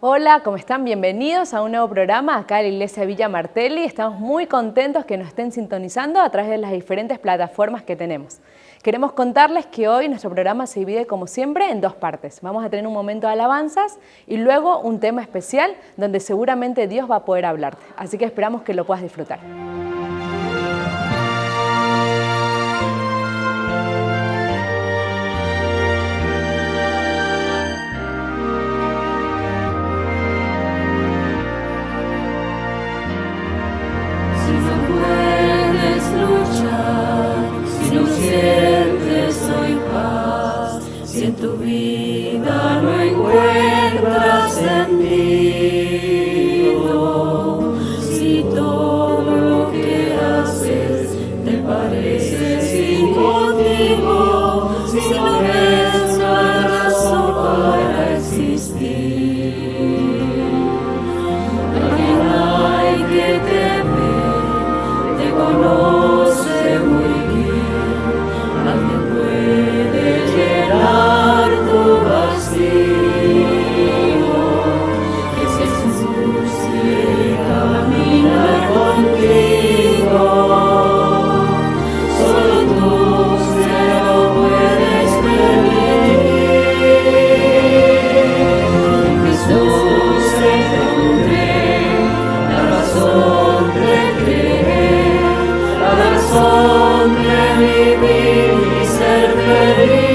Hola, ¿cómo están? Bienvenidos a un nuevo programa acá en la Iglesia Villa Martelli. Estamos muy contentos que nos estén sintonizando a través de las diferentes plataformas que tenemos. Queremos contarles que hoy nuestro programa se divide, como siempre, en dos partes. Vamos a tener un momento de alabanzas y luego un tema especial donde seguramente Dios va a poder hablarte. Así que esperamos que lo puedas disfrutar. Si en tu vida no encuentras sentido, si todo lo que haces te parece sin motivo, si no ves una razón para existir, alguien hay que te ve, te conoce muy bien, alguien puede llenar tu vacío, es Jesús quiere caminar contigo, solo tú se lo puedes permitir. Jesús encontré la razón de creer, la razón de vivir y ser feliz.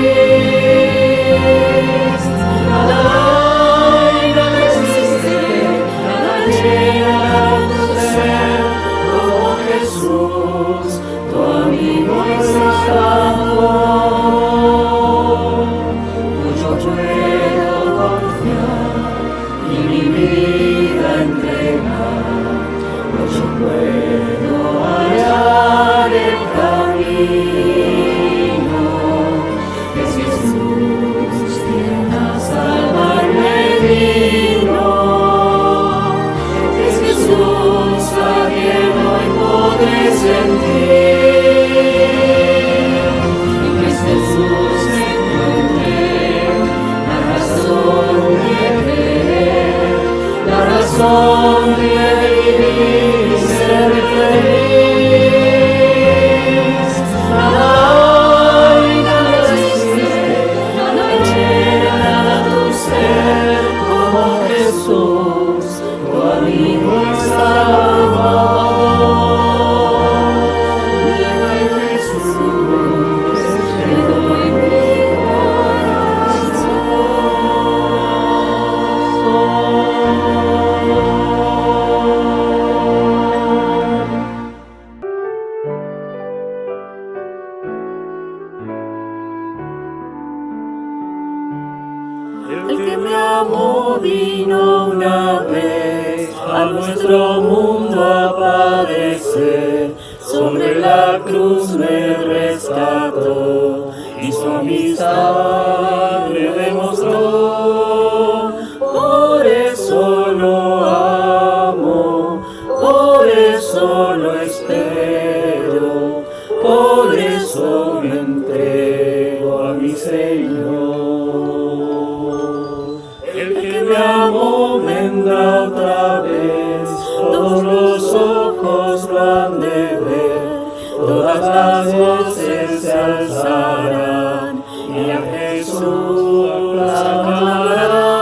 Tu amigo exaltador, yo puedo confiar y mi vida entregar, yo puedo hallar el camino, es Jesús quien a salvarme vino, es Jesús a quien hoy podré sentir. Jesús encontré la razón de creer, la razón de vivir y ser feliz. Nada hay, nada existe, nada llena tu ser como Jesús, tu amigo exaltador. El que me amó vino una vez a nuestro mundo a padecer, sobre la cruz me rescató y su amistad me demostró. Por eso lo amo, por eso lo espero, por eso me entrego a mi Señor. El que me amó vendrá otra vez, todos los ojos lo han de ver, todas las voces se alzarán y a Jesús aclamarán.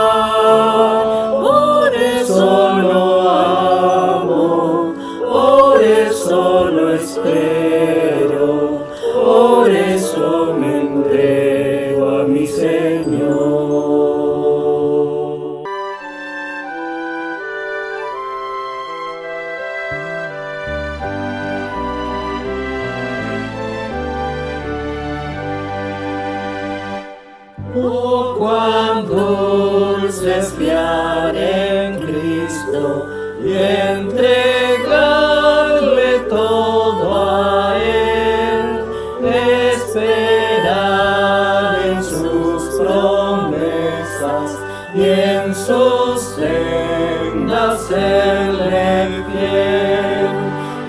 Por eso lo amo, por eso lo espero, por eso me entrego a mi Señor. Oh, cuán dulce es fiar en Cristo y entregarle todo a Él, esperar en sus promesas y en sus sendas serle fiel.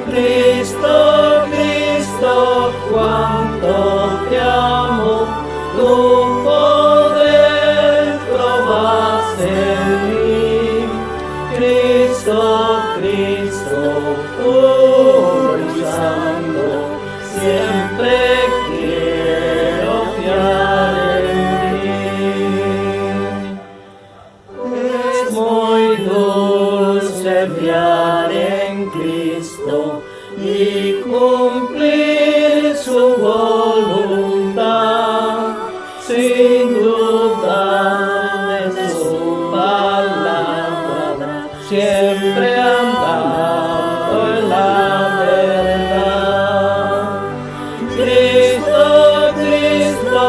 Cristo, Cristo, cuánto te amo, tu poder probaste en mí. Cristo, puro y santo, siempre quiero fiar en ti. Es muy dulce fiar en Cristo y cumplir su voluntad, sin duda de su palabra, siempre andando en la verdad. Cristo, Cristo,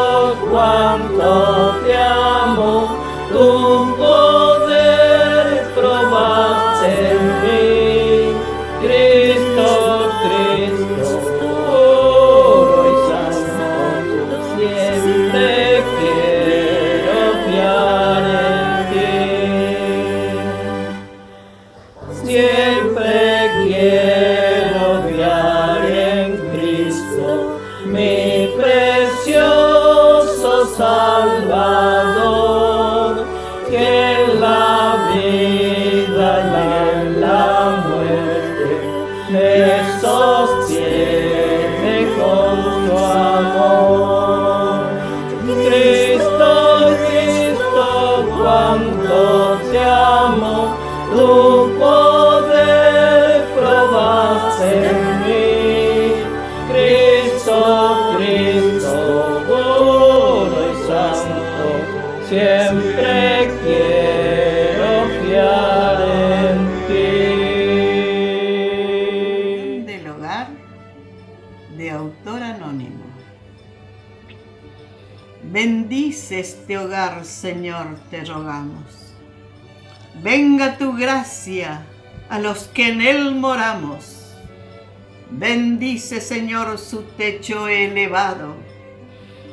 cuánto te amo, tu poder probaste en mí. Cristo, Cristo, puro y santo, siempre quiero fiar en ti. Siempre quiero fiar en Cristo, mi precioso Salvador, que en la vida y en la muerte me sostiene con su amor. Cristo, Cristo, cuánto te amo, tu poder probaste en mí. Cristo, Cristo, puro y santo, siempre quiero fiar en ti. Del hogar, de autor anónimo. Bendice este hogar, Señor, te rogamos. Venga tu gracia a los que en él moramos. Bendice, Señor, su techo elevado.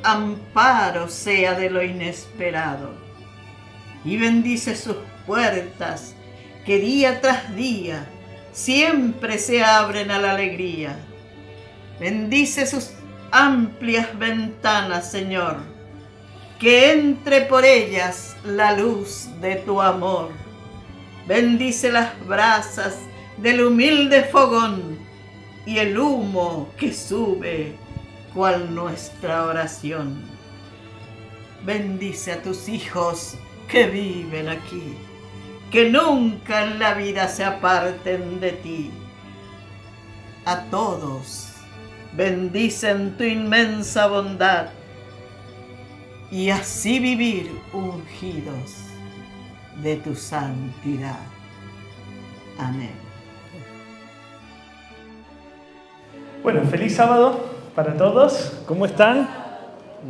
Amparo sea de lo inesperado. Y bendice sus puertas, que día tras día siempre se abren a la alegría. Bendice sus amplias ventanas, Señor, que entre por ellas la luz de tu amor. Bendice las brasas del humilde fogón y el humo que sube cual nuestra oración. Bendice a tus hijos que viven aquí, que nunca en la vida se aparten de ti. A todos bendice en tu inmensa bondad, y así vivir ungidos de tu santidad. Amén. Bueno, feliz sábado para todos. ¿Cómo están?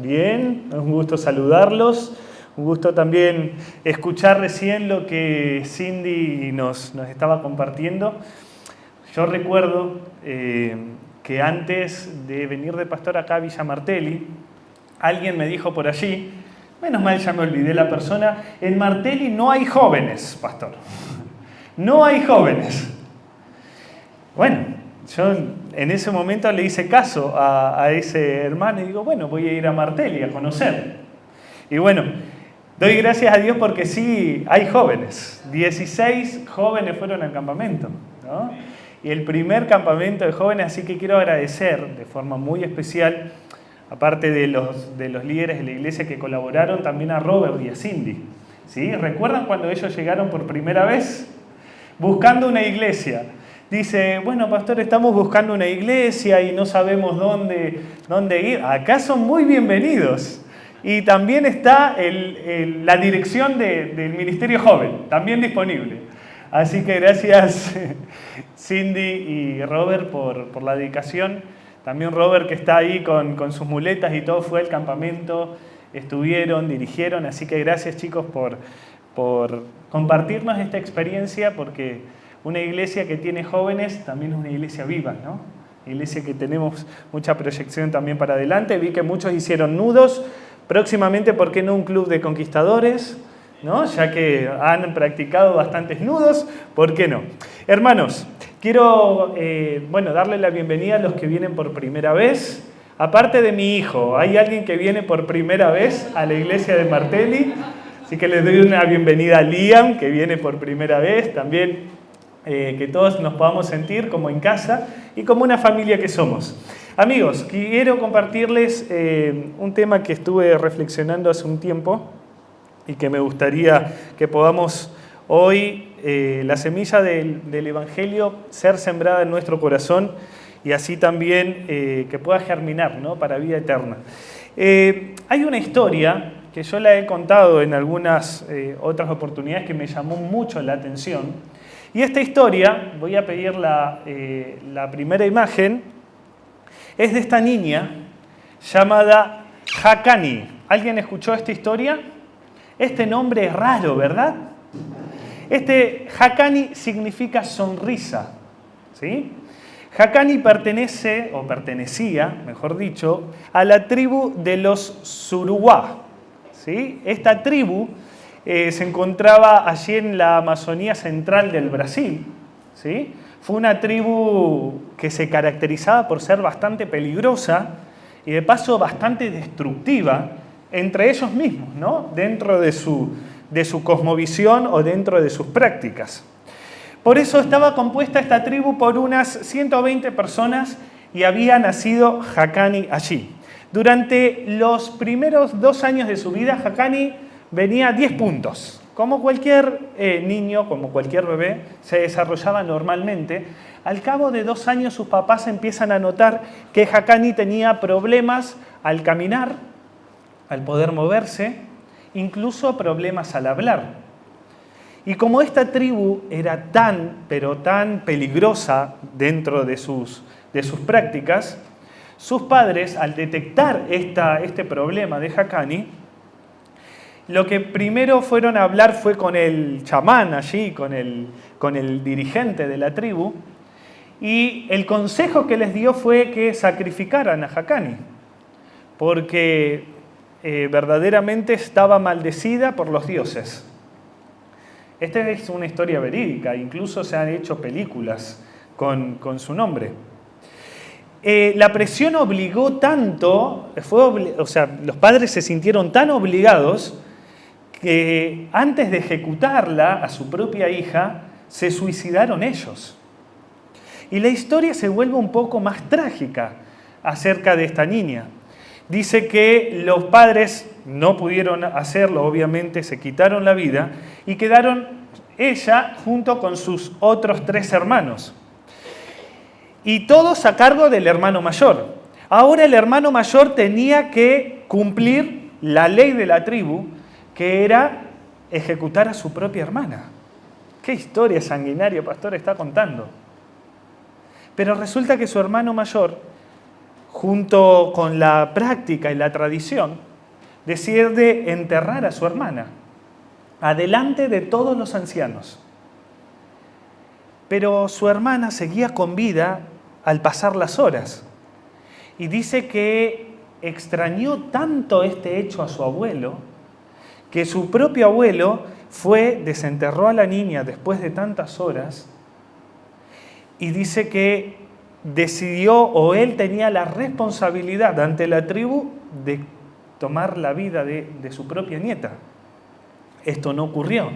Bien, es un gusto saludarlos. Un gusto también escuchar recién lo que Cindy nos estaba compartiendo. Yo recuerdo que antes de venir de pastor acá a Villa Martelli, alguien me dijo por allí, menos mal ya me olvidé la persona, en Martelli no hay jóvenes, pastor. No hay jóvenes. Bueno, yo en ese momento le hice caso a ese hermano y digo, bueno, voy a ir a Martelli a conocer. Y bueno, doy gracias a Dios porque sí hay jóvenes. 16 jóvenes fueron al campamento, ¿no? Y el primer campamento de jóvenes, así que quiero agradecer de forma muy especial, aparte de los líderes de la iglesia que colaboraron, también a Robert y a Cindy. ¿Sí? ¿Recuerdan cuando ellos llegaron por primera vez? Buscando una iglesia. Dice, bueno, pastor, estamos buscando una iglesia y no sabemos dónde ir. Acá son muy bienvenidos. Y también está la dirección del Ministerio Joven, también disponible. Así que gracias Cindy y Robert por la dedicación. También Robert, que está ahí con sus muletas y todo, fue al campamento, estuvieron, dirigieron. Así que gracias, chicos, por compartirnos esta experiencia, porque una iglesia que tiene jóvenes también es una iglesia viva, ¿no? Iglesia que tenemos mucha proyección también para adelante. Vi que muchos hicieron nudos. Próximamente, ¿por qué no un club de conquistadores? ¿No? Ya que han practicado bastantes nudos, ¿por qué no? Hermanos, quiero darle la bienvenida a los que vienen por primera vez. Aparte de mi hijo, ¿hay alguien que viene por primera vez a la iglesia de Martelli? Así que les doy una bienvenida a Liam, que viene por primera vez. También que todos nos podamos sentir como en casa y como una familia que somos. Amigos, quiero compartirles un tema que estuve reflexionando hace un tiempo y que me gustaría que podamos hoy, la semilla del Evangelio, ser sembrada en nuestro corazón y así también que pueda germinar, ¿no?, para vida eterna. Hay una historia que yo la he contado en algunas otras oportunidades que me llamó mucho la atención. Y esta historia, voy a pedir la primera imagen, es de esta niña llamada Hakani. ¿Alguien escuchó esta historia? Este nombre es raro, ¿verdad? Hakani significa sonrisa, ¿sí? Hakani pertenecía, mejor dicho, a la tribu de los Suruwá, ¿sí? Esta tribu se encontraba allí en la Amazonía central del Brasil, ¿sí? Fue una tribu que se caracterizaba por ser bastante peligrosa y de paso bastante destructiva entre ellos mismos, ¿no?, dentro de su cosmovisión o dentro de sus prácticas. Por eso estaba compuesta esta tribu por unas 120 personas y había nacido Hakani allí. Durante los primeros 2 años de su vida, Hakani venía 10 puntos. Como cualquier niño, como cualquier bebé, se desarrollaba normalmente. Al cabo de 2 años sus papás empiezan a notar que Hakani tenía problemas al caminar, al poder moverse, incluso problemas al hablar. Y como esta tribu era pero tan peligrosa dentro de sus prácticas, sus padres, al detectar este problema de Hakani, lo que primero fueron a hablar fue con el chamán allí, con el dirigente de la tribu, y el consejo que les dio fue que sacrificaran a Hakani, porque verdaderamente estaba maldecida por los dioses. Esta es una historia verídica, incluso se han hecho películas con su nombre. La presión obligó tanto, los padres se sintieron tan obligados que antes de ejecutarla a su propia hija, se suicidaron ellos. Y la historia se vuelve un poco más trágica acerca de esta niña. Dice que los padres no pudieron hacerlo, obviamente se quitaron la vida y quedaron ella junto con sus otros 3 hermanos. Y todos a cargo del hermano mayor. Ahora el hermano mayor tenía que cumplir la ley de la tribu, que era ejecutar a su propia hermana. ¿Qué historia sanguinaria, pastor, está contando? Pero resulta que su hermano mayor, junto con la práctica y la tradición, decide enterrar a su hermana, adelante de todos los ancianos. Pero su hermana seguía con vida al pasar las horas. Y dice que extrañó tanto este hecho a su abuelo, que su propio abuelo desenterró a la niña después de tantas horas, y dice que decidió, o él tenía la responsabilidad ante la tribu de tomar la vida de su propia nieta. Esto no ocurrió.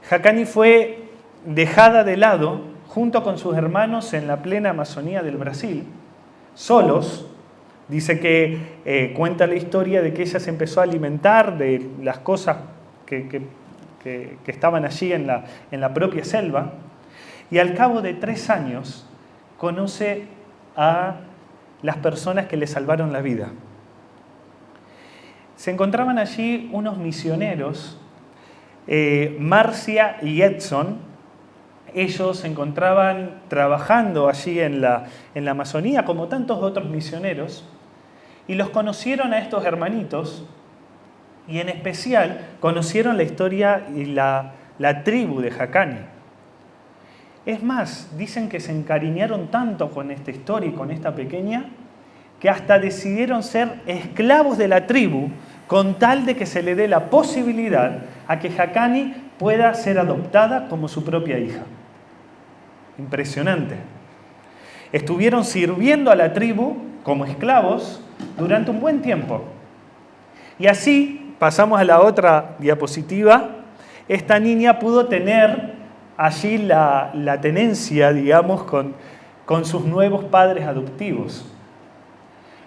Hakani fue dejada de lado junto con sus hermanos en la plena Amazonía del Brasil, solos. Dice que cuenta la historia de que ella se empezó a alimentar de las cosas que estaban allí en la propia selva, y al cabo de 3 años conoce a las personas que le salvaron la vida. Se encontraban allí unos misioneros, Marcia y Edson. Ellos se encontraban trabajando allí en la Amazonía, como tantos otros misioneros, y los conocieron a estos hermanitos, y en especial conocieron la historia y la tribu de Hakani. Es más, dicen que se encariñaron tanto con esta historia y con esta pequeña, que hasta decidieron ser esclavos de la tribu con tal de que se le dé la posibilidad a que Hakani pueda ser adoptada como su propia hija. Impresionante. Estuvieron sirviendo a la tribu como esclavos durante un buen tiempo. Y así, pasamos a la otra diapositiva, esta niña pudo tener allí la tenencia, digamos, con sus nuevos padres adoptivos.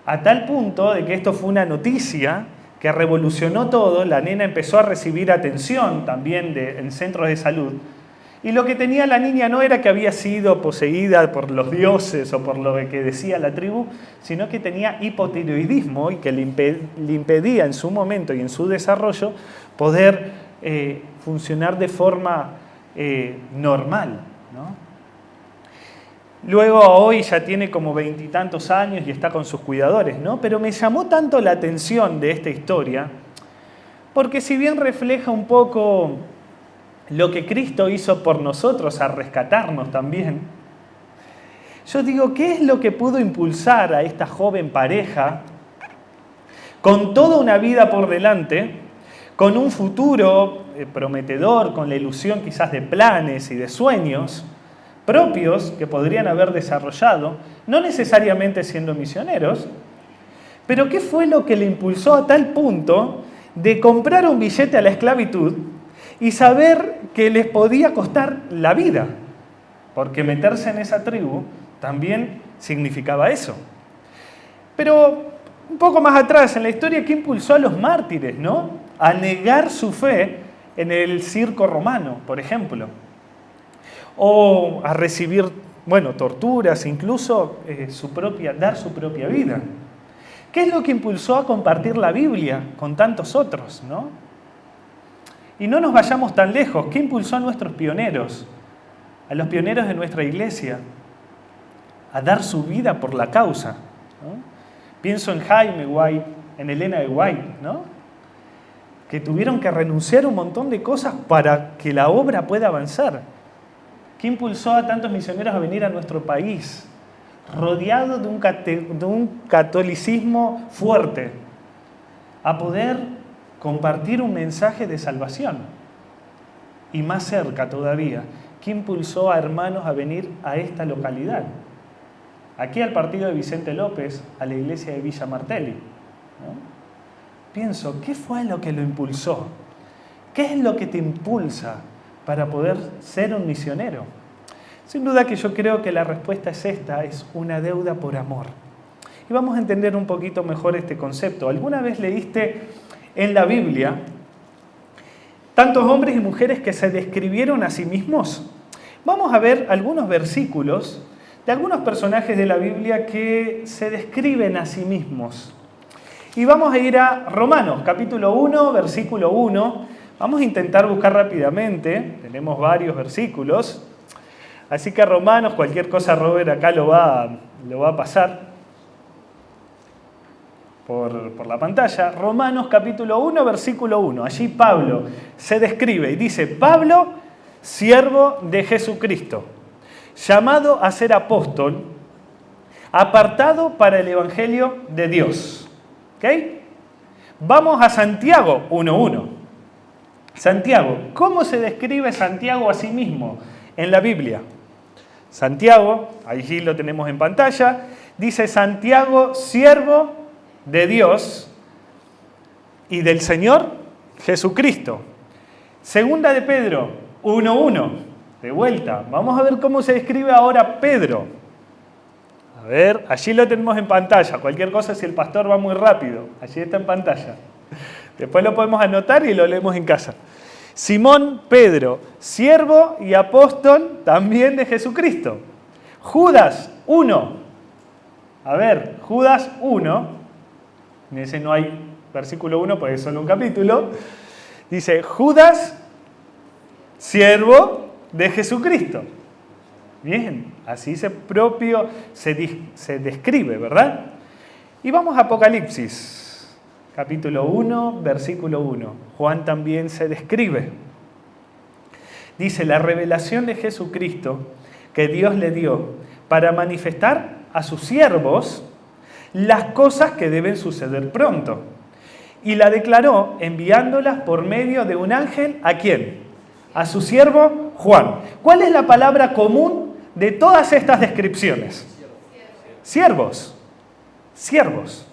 A tal punto de que esto fue una noticia que revolucionó todo, la nena empezó a recibir atención también en centros de salud. Y lo que tenía la niña no era que había sido poseída por los dioses o por lo que decía la tribu, sino que tenía hipotiroidismo y que le impedía en su momento y en su desarrollo poder funcionar de forma normal, ¿no? Luego hoy ya tiene como 20 y tantos años y está con sus cuidadores, ¿no? Pero me llamó tanto la atención de esta historia, porque si bien refleja un poco lo que Cristo hizo por nosotros, a rescatarnos también, yo digo, ¿qué es lo que pudo impulsar a esta joven pareja con toda una vida por delante, con un futuro prometedor, con la ilusión quizás de planes y de sueños propios que podrían haber desarrollado, no necesariamente siendo misioneros, pero qué fue lo que le impulsó a tal punto de comprar un billete a la esclavitud y saber que les podía costar la vida? Porque meterse en esa tribu también significaba eso. Pero un poco más atrás en la historia, ¿qué impulsó a los mártires, no? A negar su fe en el circo romano, por ejemplo. O a recibir, torturas, incluso dar su propia vida. ¿Qué es lo que impulsó a compartir la Biblia con tantos otros, no? Y no nos vayamos tan lejos. ¿Qué impulsó a nuestros pioneros? A los pioneros de nuestra iglesia a dar su vida por la causa, ¿no? Pienso en Jaime White, en Elena de White, ¿no? Que tuvieron que renunciar a un montón de cosas para que la obra pueda avanzar. ¿Qué impulsó a tantos misioneros a venir a nuestro país, rodeado de un catolicismo fuerte, a poder compartir un mensaje de salvación? Y más cerca todavía, ¿qué impulsó a hermanos a venir a esta localidad? Aquí al partido de Vicente López, a la iglesia de Villa Martelli, ¿no? Pienso, ¿qué fue lo que lo impulsó? ¿Qué es lo que te impulsa para poder ser un misionero? Sin duda que yo creo que la respuesta es esta, es una deuda por amor. Y vamos a entender un poquito mejor este concepto. ¿Alguna vez leíste en la Biblia tantos hombres y mujeres que se describieron a sí mismos? Vamos a ver algunos versículos de algunos personajes de la Biblia que se describen a sí mismos. Y vamos a ir a Romanos, capítulo 1, versículo 1. Vamos a intentar buscar rápidamente, tenemos varios versículos. Así que Romanos, cualquier cosa Robert acá lo va a pasar por la pantalla. Romanos capítulo 1, versículo 1. Allí Pablo se describe y dice: Pablo, siervo de Jesucristo, llamado a ser apóstol, apartado para el Evangelio de Dios. ¿Ok? Vamos a Santiago 1:1. Santiago, ¿cómo se describe Santiago a sí mismo en la Biblia? Santiago, allí lo tenemos en pantalla, dice: Santiago, siervo de Dios y del Señor Jesucristo. Segunda de Pedro 1:1. De vuelta, vamos a ver cómo se describe ahora Pedro. A ver, allí lo tenemos en pantalla. Cualquier cosa, si el pastor va muy rápido, allí está en pantalla. Después lo podemos anotar y lo leemos en casa. Simón Pedro, siervo y apóstol también de Jesucristo. Judas 1. A ver, Judas 1. En ese no hay versículo 1 porque es solo un capítulo. Dice: Judas, siervo de Jesucristo. Bien, así se describe, ¿verdad? Y vamos a Apocalipsis, capítulo 1, versículo 1. Juan también se describe. Dice: la revelación de Jesucristo que Dios le dio para manifestar a sus siervos las cosas que deben suceder pronto. Y la declaró enviándolas por medio de un ángel, ¿a quién? A su siervo Juan. ¿Cuál es la palabra común de todas estas descripciones? Siervos. Siervos.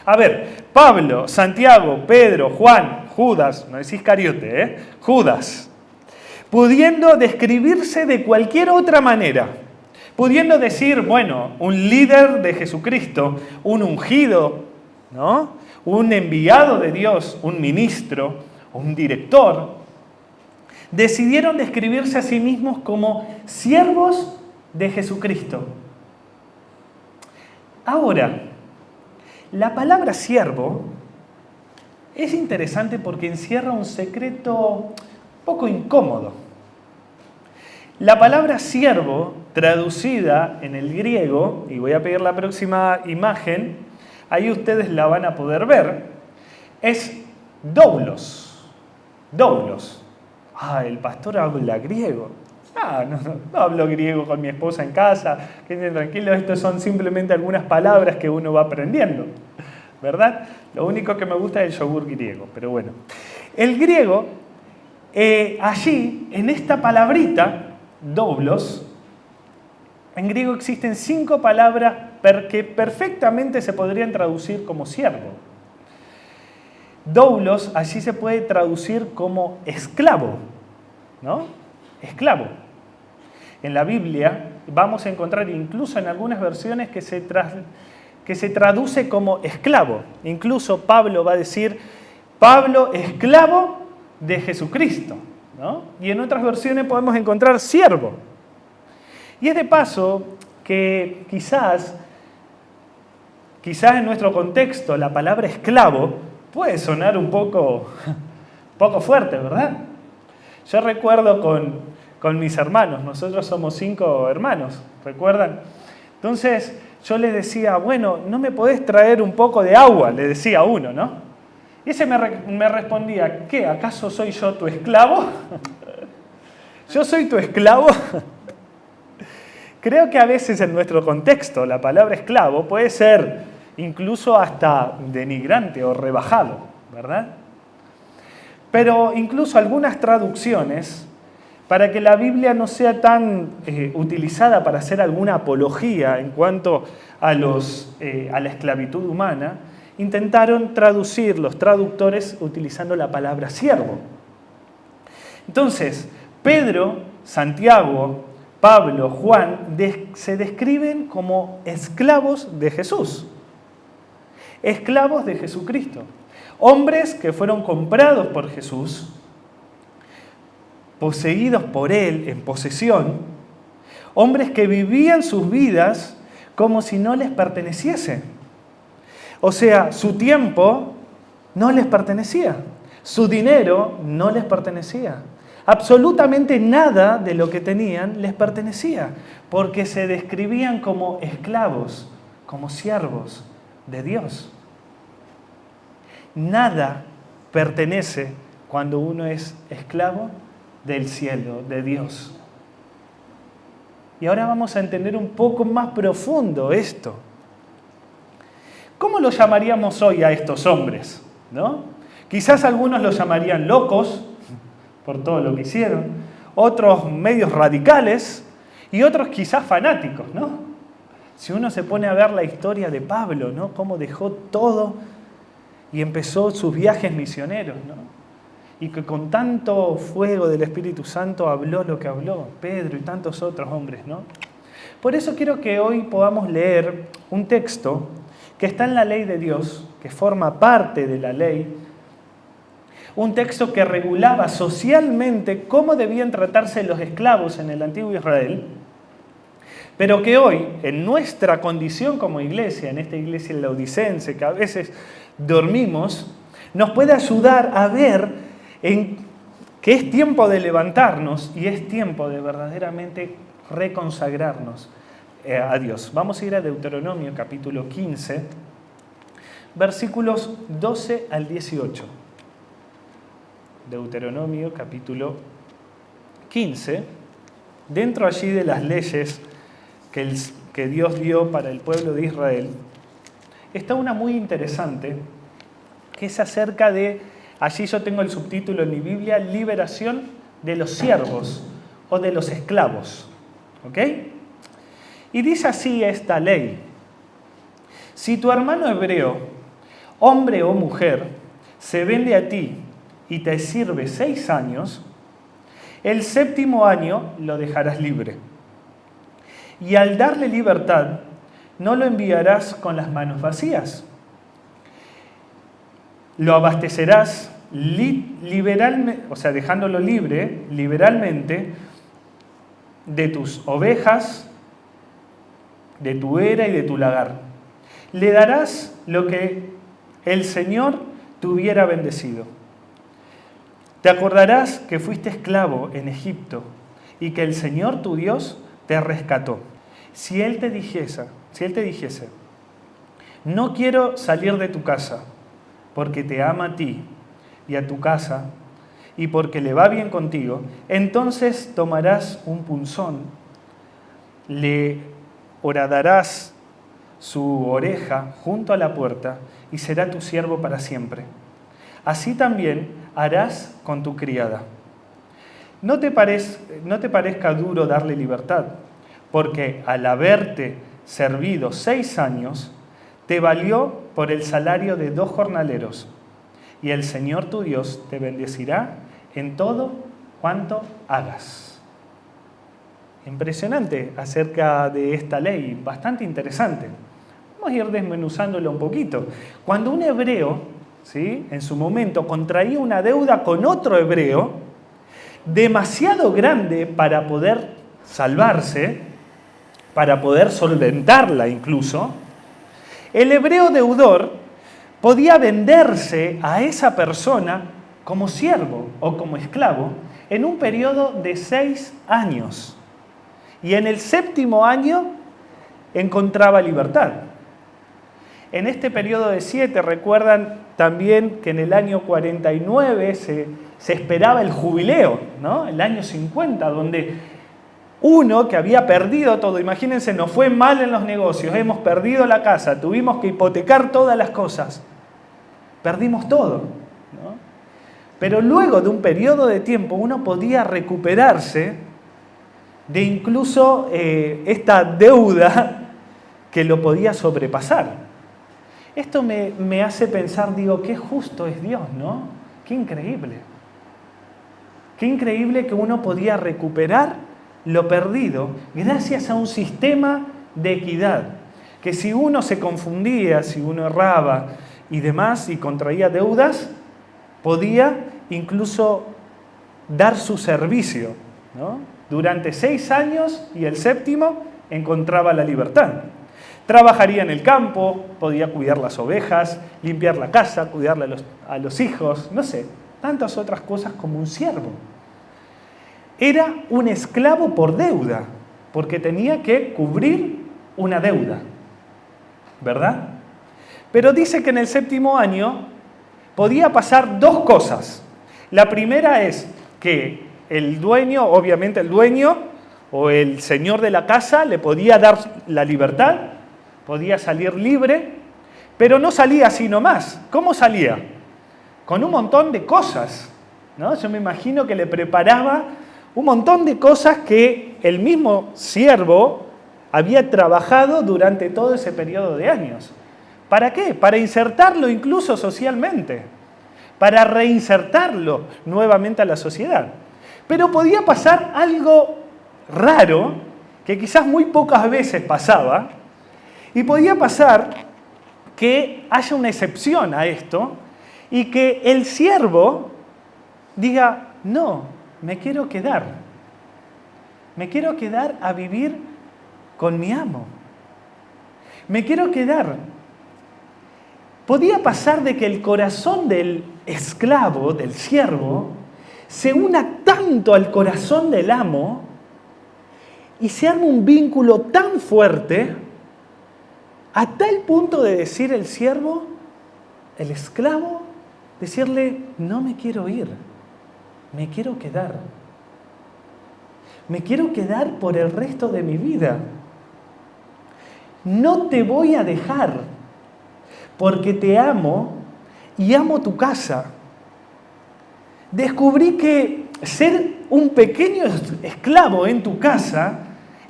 A ver, Pablo, Santiago, Pedro, Juan, Judas, no es Iscariote, Judas. pudiendo describirse de cualquier otra manera, pudiendo decir, bueno, un líder de Jesucristo, un ungido, ¿no? Un enviado de Dios, un ministro, un director, decidieron describirse a sí mismos como siervos de Jesucristo. Ahora, la palabra siervo es interesante porque encierra un secreto poco incómodo. La palabra siervo, traducida en el griego, y voy a pedir la próxima imagen, ahí ustedes la van a poder ver, es doulos. Doulos. El pastor habla griego. No hablo griego con mi esposa en casa, quédense tranquilos, estos son simplemente algunas palabras que uno va aprendiendo, ¿verdad? Lo único que me gusta es el yogur griego, pero bueno. El griego, allí, en esta palabrita, doulos, en griego existen 5 palabras que perfectamente se podrían traducir como siervo. Doulos allí se puede traducir como esclavo, ¿no? Esclavo. En la Biblia vamos a encontrar incluso en algunas versiones que se traduce como esclavo. Incluso Pablo va a decir, Pablo, esclavo de Jesucristo, ¿no? Y en otras versiones podemos encontrar siervo. Y es de paso que quizás en nuestro contexto la palabra esclavo puede sonar un poco fuerte, ¿verdad? Yo recuerdo con mis hermanos, nosotros somos 5 hermanos, ¿recuerdan? Entonces yo les decía, bueno, ¿no me podés traer un poco de agua? Le decía a uno, ¿no? Y ese me respondía, ¿qué? ¿Acaso soy yo tu esclavo? ¿Yo soy tu esclavo? Creo que a veces en nuestro contexto la palabra esclavo puede ser incluso hasta denigrante o rebajado, ¿verdad? Pero incluso algunas traducciones, para que la Biblia no sea tan utilizada para hacer alguna apología en cuanto a la esclavitud humana, intentaron traducir los traductores utilizando la palabra siervo. Entonces, Pedro, Santiago, Pablo, Juan, se describen como esclavos de Jesús. Esclavos de Jesucristo. Hombres que fueron comprados por Jesús, poseídos por Él en posesión, hombres que vivían sus vidas como si no les perteneciese. O sea, su tiempo no les pertenecía, su dinero no les pertenecía, absolutamente nada de lo que tenían les pertenecía, porque se describían como esclavos, como siervos de Dios. Nada pertenece cuando uno es esclavo del cielo, de Dios. Y ahora vamos a entender un poco más profundo esto. ¿Cómo lo llamaríamos hoy a estos hombres? ¿No? Quizás algunos los llamarían locos por todo lo que hicieron, otros medios radicales y otros quizás fanáticos, ¿no? Si uno se pone a ver la historia de Pablo, ¿no? Cómo dejó todo y empezó sus viajes misioneros, ¿no? Y que con tanto fuego del Espíritu Santo habló lo que habló, Pedro y tantos otros hombres, ¿no? Por eso quiero que hoy podamos leer un texto que está en la ley de Dios, que forma parte de la ley, un texto que regulaba socialmente cómo debían tratarse los esclavos en el antiguo Israel, pero que hoy, en nuestra condición como iglesia, en esta iglesia laodicense, que a veces dormimos, nos puede ayudar a ver que es tiempo de levantarnos y es tiempo de verdaderamente reconsagrarnos a Dios. Vamos a ir a Deuteronomio capítulo 15, versículos 12 al 18. Deuteronomio capítulo 15, dentro allí de las leyes que Dios dio para el pueblo de Israel, está una muy interesante, que es acerca de, allí yo tengo el subtítulo en mi Biblia, liberación de los siervos o de los esclavos. ¿Ok? Y dice así esta ley: si tu hermano hebreo, hombre o mujer, se vende a ti y te sirve 6 años, El séptimo año lo dejarás libre. Y al darle libertad, no lo enviarás con las manos vacías. Lo abastecerás liberalmente, o sea, dejándolo libre, liberalmente, de tus ovejas, de tu era y de tu lagar. Le darás lo que el Señor te hubiera bendecido. Te acordarás que fuiste esclavo en Egipto y que el Señor tu Dios te rescató. Si Él te dijese, no quiero salir de tu casa, porque te ama a ti y a tu casa, y porque le va bien contigo, entonces tomarás un punzón, le horadarás su oreja junto a la puerta, y será tu siervo para siempre. Así también harás con tu criada. No te parezca duro darle libertad, porque al haberte servido 6 años, te valió por el salario de 2 jornaleros, y el Señor tu Dios te bendecirá en todo cuanto hagas. Impresionante acerca de esta ley, bastante interesante. Vamos a ir desmenuzándolo un poquito. Cuando un hebreo, ¿sí?, en su momento contraía una deuda con otro hebreo, demasiado grande para poder salvarse, para poder solventarla incluso, el hebreo deudor podía venderse a esa persona como siervo o como esclavo en un periodo de 6 años. Y en el 7º año encontraba libertad. En este periodo de 7, recuerdan también que en el año 49 se esperaba el jubileo, ¿no? El año 50, donde uno que había perdido todo, imagínense, nos fue mal en los negocios, hemos perdido la casa, tuvimos que hipotecar todas las cosas, perdimos todo, ¿no? Pero luego de un periodo de tiempo uno podía recuperarse de incluso esta deuda que lo podía sobrepasar. Esto me hace pensar, digo, qué justo es Dios, ¿no? Qué increíble. Qué increíble que uno podía recuperar lo perdido gracias a un sistema de equidad. Que si uno se confundía, si uno erraba y demás y contraía deudas, podía incluso dar su servicio, ¿no? Durante 6 años y el 7º encontraba la libertad. Trabajaría en el campo, podía cuidar las ovejas, limpiar la casa, cuidarle a los hijos, no sé, tantas otras cosas como un siervo. Era un esclavo por deuda, porque tenía que cubrir una deuda, ¿verdad? Pero dice que en el 7º año podía pasar 2 cosas. La primera es que el dueño, obviamente el dueño o el señor de la casa le podía dar la libertad, podía salir libre, pero no salía así nomás. ¿Cómo salía? Con un montón de cosas, ¿no? Yo me imagino que le preparaba un montón de cosas que el mismo siervo había trabajado durante todo ese periodo de años. ¿Para qué? Para insertarlo incluso socialmente, para reinsertarlo nuevamente a la sociedad. Pero podía pasar algo raro, que quizás muy pocas veces pasaba, y podía pasar que haya una excepción a esto y que el siervo diga, no, me quiero quedar a vivir con mi amo, me quiero quedar. Podía pasar de que el corazón del esclavo, del siervo, se una tanto al corazón del amo y se arma un vínculo tan fuerte a tal punto de decir el siervo, el esclavo, decirle, no me quiero ir, me quiero quedar. Me quiero quedar por el resto de mi vida. No te voy a dejar, porque te amo y amo tu casa. Descubrí que ser un pequeño esclavo en tu casa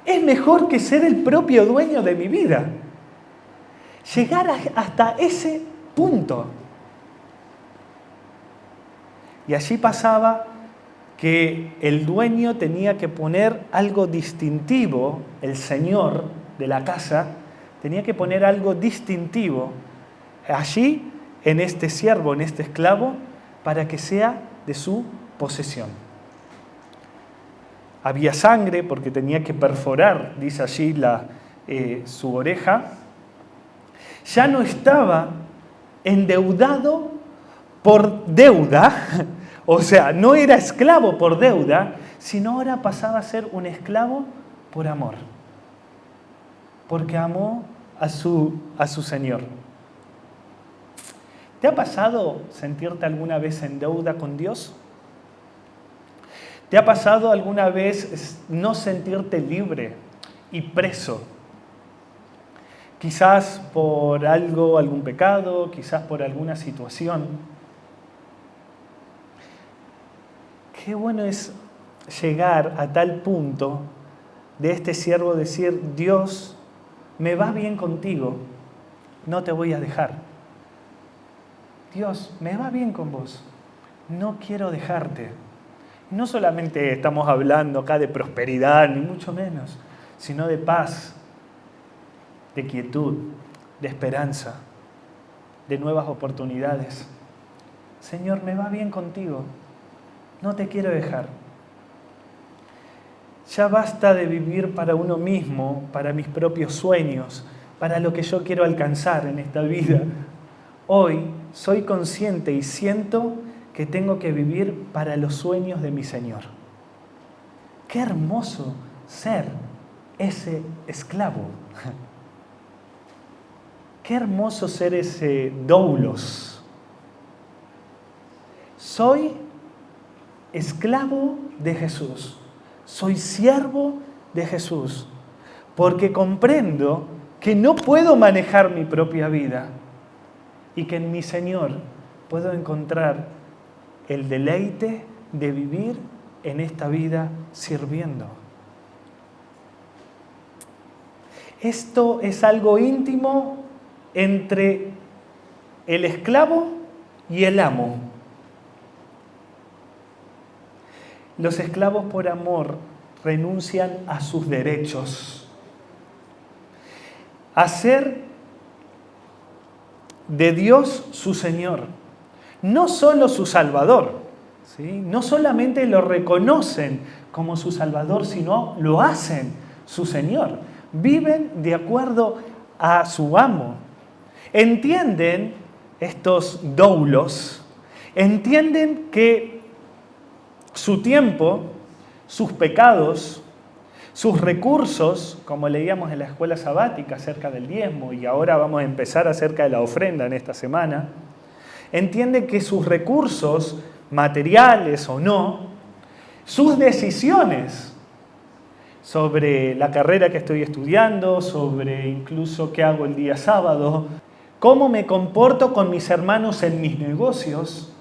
es mejor que ser el propio dueño de mi vida. Llegar hasta ese punto. Y allí pasaba que el dueño tenía que poner algo distintivo, el señor de la casa tenía que poner algo distintivo allí en este siervo, en este esclavo, para que sea de su posesión. Había sangre porque tenía que perforar, dice allí, su oreja. Ya no estaba endeudado por deuda, o sea, no era esclavo por deuda, sino ahora pasaba a ser un esclavo por amor, porque amó a su Señor. ¿Te ha pasado sentirte alguna vez en deuda con Dios? ¿Te ha pasado alguna vez no sentirte libre y preso? Quizás por algún pecado, quizás por alguna situación. Qué bueno es llegar a tal punto de este siervo decir: Dios, me va bien contigo, no te voy a dejar. Dios, me va bien con vos, no quiero dejarte. No solamente estamos hablando acá de prosperidad, ni mucho menos, sino de paz, de quietud, de esperanza, de nuevas oportunidades. Señor, me va bien contigo, no te quiero dejar. Ya basta de vivir para uno mismo, para mis propios sueños, para lo que yo quiero alcanzar en esta vida. Hoy soy consciente y siento que tengo que vivir para los sueños de mi Señor. Qué hermoso ser ese esclavo. Qué hermoso ser ese doulos. Soy esclavo de Jesús. Soy siervo de Jesús. Porque comprendo que no puedo manejar mi propia vida y que en mi Señor puedo encontrar el deleite de vivir en esta vida sirviendo. Esto es algo íntimo entre el esclavo y el amo. Los esclavos por amor renuncian a sus derechos, a ser de Dios su Señor, no solo su Salvador, ¿sí? No solamente lo reconocen como su Salvador, sino lo hacen su Señor. Viven de acuerdo a su amo. Entienden, estos doulos, entienden que su tiempo, sus pecados, sus recursos, como leíamos en la escuela sabática acerca del diezmo, y ahora vamos a empezar acerca de la ofrenda en esta semana, entiende que sus recursos, materiales o no, sus decisiones sobre la carrera que estoy estudiando, sobre incluso qué hago el día sábado, cómo me comporto con mis hermanos en mis negocios,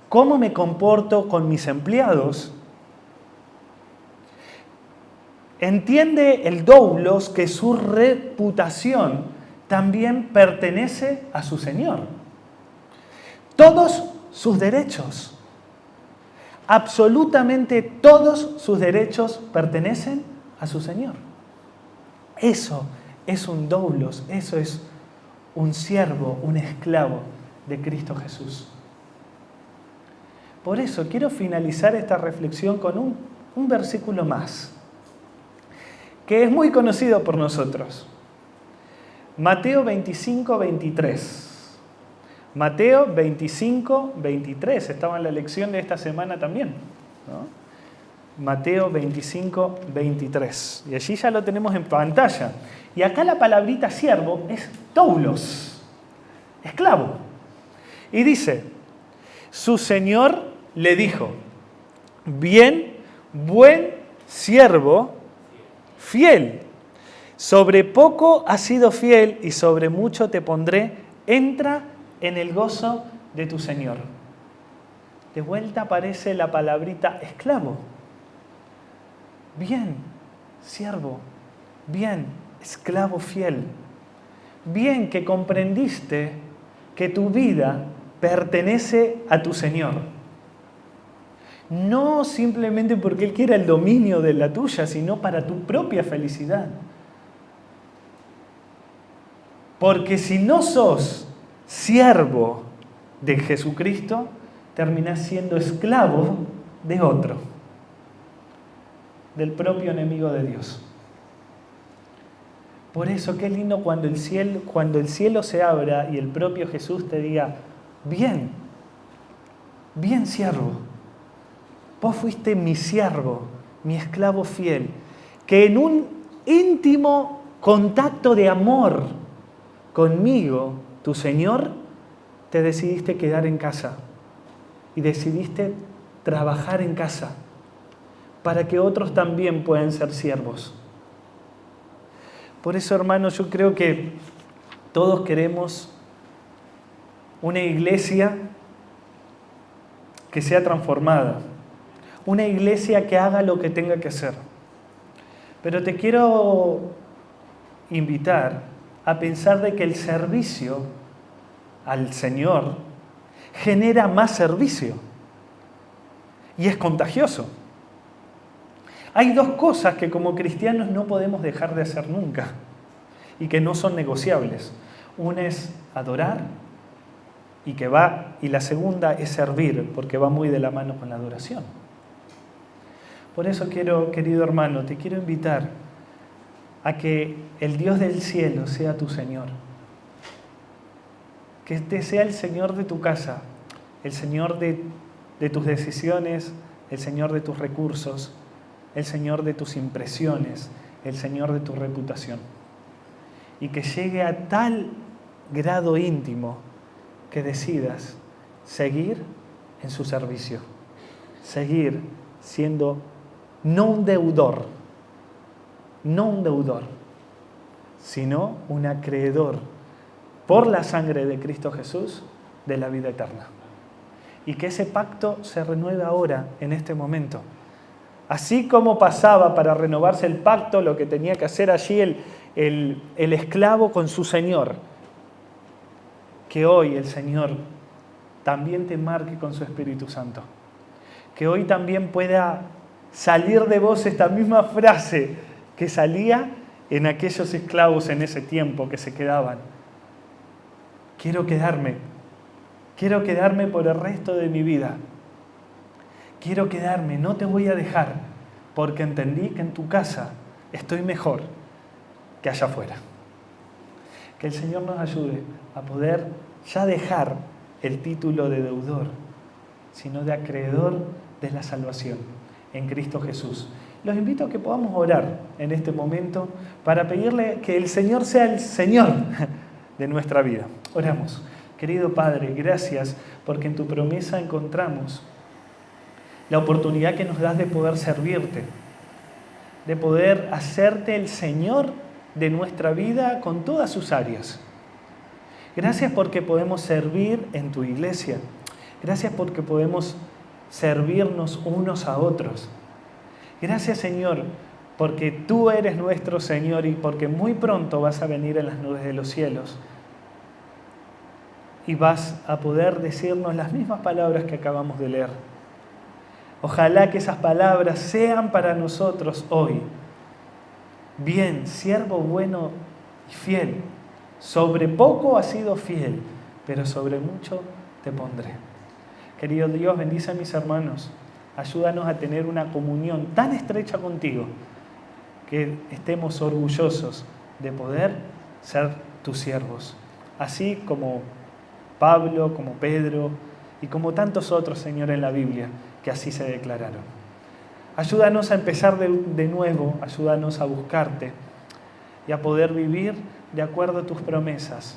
cómo me comporto con mis empleados. Entiende el doulos que su reputación también pertenece a su Señor. Todos sus derechos, absolutamente todos sus derechos pertenecen a su Señor. Eso es un doulos, eso es un siervo, un esclavo de Cristo Jesús. Por eso quiero finalizar esta reflexión con un versículo más, que es muy conocido por nosotros. Mateo 25, 23. Mateo 25, 23. Estaba en la lección de esta semana también, ¿no? Mateo 25, 23. Y allí ya lo tenemos en pantalla. Y acá la palabrita siervo es doulos, esclavo. Y dice: su Señor le dijo: bien, buen siervo, fiel. Sobre poco has sido fiel y sobre mucho te pondré. Entra en el gozo de tu Señor. De vuelta aparece la palabrita esclavo. Bien, siervo. Bien, esclavo fiel. Bien que comprendiste que tu vida pertenece a tu Señor. No simplemente porque Él quiera el dominio de la tuya, sino para tu propia felicidad. Porque si no sos siervo de Jesucristo, terminás siendo esclavo de otro, del propio enemigo de Dios. Por eso, qué lindo cuando el cielo se abra y el propio Jesús te diga, bien, bien siervo, vos fuiste mi siervo, mi esclavo fiel, que en un íntimo contacto de amor conmigo, tu Señor, te decidiste quedar en casa y decidiste trabajar en casa para que otros también puedan ser siervos. Por eso, hermanos, yo creo que todos queremos una iglesia que sea transformada, una iglesia que haga lo que tenga que hacer. Pero te quiero invitar a pensar de que el servicio al Señor genera más servicio y es contagioso. Hay dos cosas que como cristianos no podemos dejar de hacer nunca y que no son negociables. Una es adorar y la segunda es servir, porque va muy de la mano con la adoración. Por eso querido hermano, te quiero invitar a que el Dios del cielo sea tu Señor. Que este sea el Señor de tu casa, el Señor de tus decisiones, el Señor de tus recursos, el Señor de tus impresiones, el Señor de tu reputación. Y que llegue a tal grado íntimo que decidas seguir en su servicio, seguir siendo no un deudor, sino un acreedor por la sangre de Cristo Jesús de la vida eterna. Y que ese pacto se renueve ahora, en este momento. Así como pasaba para renovarse el pacto, lo que tenía que hacer allí el esclavo con su Señor, que hoy el Señor también te marque con su Espíritu Santo. Que hoy también pueda salir de vos esta misma frase que salía en aquellos esclavos en ese tiempo que se quedaban. Quiero quedarme por el resto de mi vida. Quiero quedarme, no te voy a dejar, porque entendí que en tu casa estoy mejor que allá afuera. Que el Señor nos ayude a poder ya dejar el título de deudor, sino de acreedor de la salvación en Cristo Jesús. Los invito a que podamos orar en este momento para pedirle que el Señor sea el Señor de nuestra vida. Oramos. Querido Padre, gracias porque en tu promesa encontramos la oportunidad que nos das de poder servirte, de poder hacerte el Señor de nuestra vida con todas sus áreas. Gracias porque podemos servir en tu iglesia. Gracias porque podemos servirnos unos a otros. Gracias, Señor, porque tú eres nuestro Señor y porque muy pronto vas a venir en las nubes de los cielos y vas a poder decirnos las mismas palabras que acabamos de leer. Ojalá que esas palabras sean para nosotros hoy. Bien, siervo bueno y fiel. Sobre poco has sido fiel, pero sobre mucho te pondré. Querido Dios, bendice a mis hermanos. Ayúdanos a tener una comunión tan estrecha contigo que estemos orgullosos de poder ser tus siervos. Así como Pablo, como Pedro y como tantos otros, Señor, en la Biblia, que así se declararon. Ayúdanos a empezar de nuevo, ayúdanos a buscarte y a poder vivir de acuerdo a tus promesas,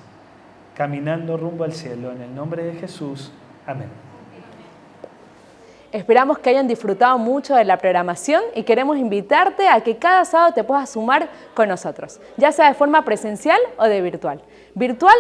caminando rumbo al cielo. En el nombre de Jesús. Amén. Esperamos que hayan disfrutado mucho de la programación y queremos invitarte a que cada sábado te puedas sumar con nosotros, ya sea de forma presencial o de virtual. Virtual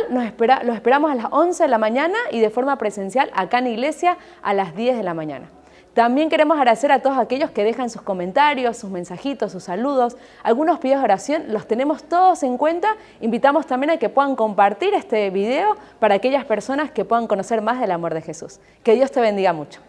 los esperamos a las 11 de la mañana y de forma presencial acá en Iglesia a las 10 de la mañana. También queremos agradecer a todos aquellos que dejan sus comentarios, sus mensajitos, sus saludos, algunos pedidos de oración, los tenemos todos en cuenta. Invitamos también a que puedan compartir este video para aquellas personas que puedan conocer más del amor de Jesús. Que Dios te bendiga mucho.